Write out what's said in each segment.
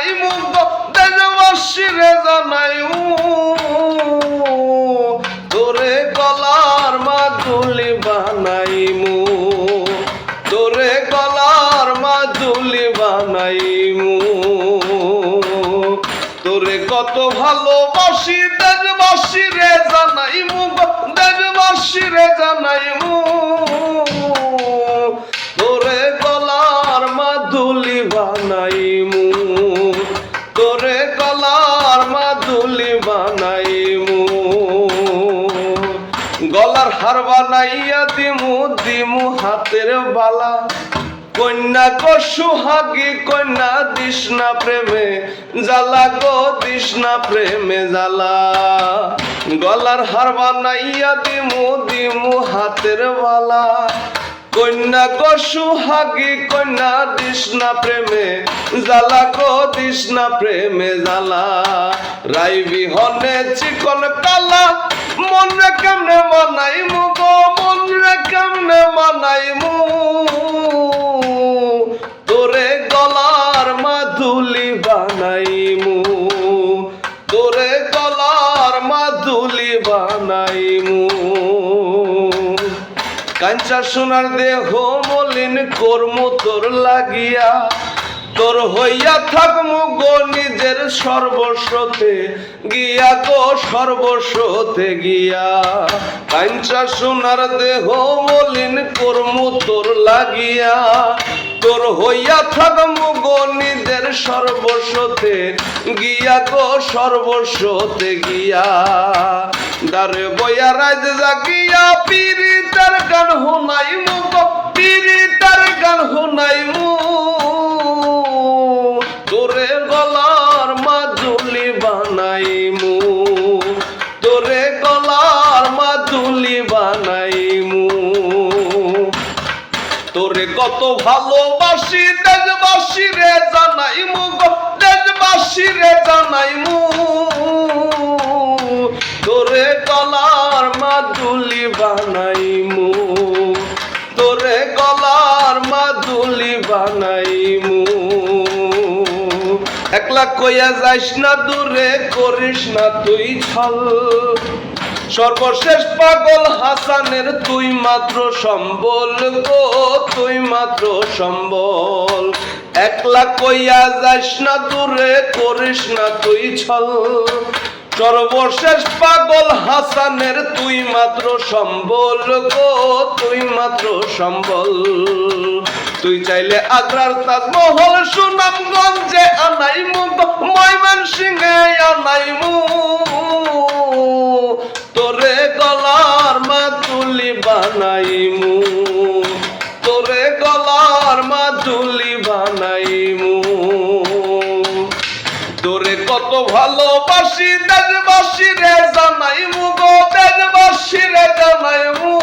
জানাইমু দেশবাসীরে জানাইমু তোরে গলার মাদুলি বানাইমু তোরে গলার মাদুলি বানাইমু তোরে কত ভালোবাসি দেশবাসীরে জানাইমু দেশবাসীরে জানাইমু তোরে গলার মাদুলি বানাইমু তোরে গলার মাদুলি বানাইমু গলার হার বানাইয়া দিমু দিমু হাতের বালা কন্যা গো সুহাগী কন্যা দিস না প্রেমে জ্বালা গো দিস না প্রেমে জ্বালা গলার হার বানাইয়া দিমু দিমু হাতের বালা কন্যা গো সুহাগী কন্যা দিস না প্রেমে জ্বালা গো দিস না প্রেমে জ্বালা রাই বিহনে চিকন কালা মন রে কেমনে মানাইমু গো মন রে কেমনে মানাইমু তোরে গলার মাদুলি বানাইমু তোরে গলার মাদুলি বানাইমু কাঞ্চা সোনার দেহ মলিন কর্মু তোর লাগিয়া তোর হইয়া থাকমু গো নিজের সর্বস্বতে গিয়া গো সর্বস্বতে গিয়া কাঞ্চা সোনার দেহ মলিন কর্মু তোর লাগিয়া তোর হইয়া থাকমু গো নিজের সর্বস্বতে গিয়া গো সর্বস্বতে গিয়া দারে বইয়া রাজ জাগিয়া পীড়িতার গান হুনাইমু গো পীড়িতার গান হুনাইমু তোরে গলার মাদুলি বানাইমু তোরে গলার মাদুলি বানাইমু তোরে কত ভালোবাসি দেশবাসীরে জানাইমু গো দেশবাসীরে জানাইমু তোরে গলার মাদুলি বানাইমু তোরে গলার মাদুলি বানাইমু একলা কইয়া যাইস না দূরে করিস না তুই ছল সর্বশেষ পাগল হাসানের তুই মাত্র সম্বল গো তুই মাত্র সম্বল একলা কইয়া যাইস না দূরে করিস না তুই ছল সর্বশেষ পাগল হাসানের তুই মাত্র সম্বল গো তুই মাত্র সম্বল তুই চাইলে আগ্রার তাজমহল সুনামগঞ্জে আনাইমু ময়মনসিংহে আনাইমু তোরে গলার মাদুলি বানাইমু তোরে গলার মাদুলি বানাইমু তোরে কত ভালোবাসি দেশবাসীরে জানাইমু গো দেশবাসীরে জানাইমু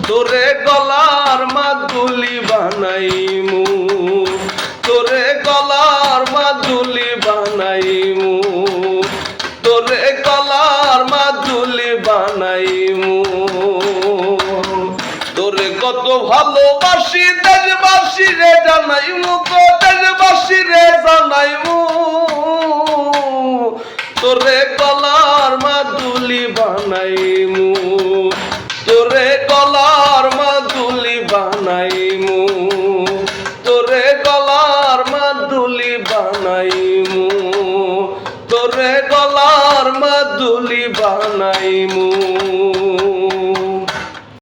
তোরে গলার মাদুলি বানাইমু তোরে গলার মাদুলি বানাইমু তোরে গলার মাদুলি বানাইমু তোরে কত ভালোবাসি দেশবাসীরে জানাইমু গো দেশবাসীরে জানাইমু তোরে গলার মাদুলি বানাইমু তোরে গলার মাদুলি বানাইমু তোরে গলার মাদুলি বানাইমু তোরে গলার মাদুলি বানাইমু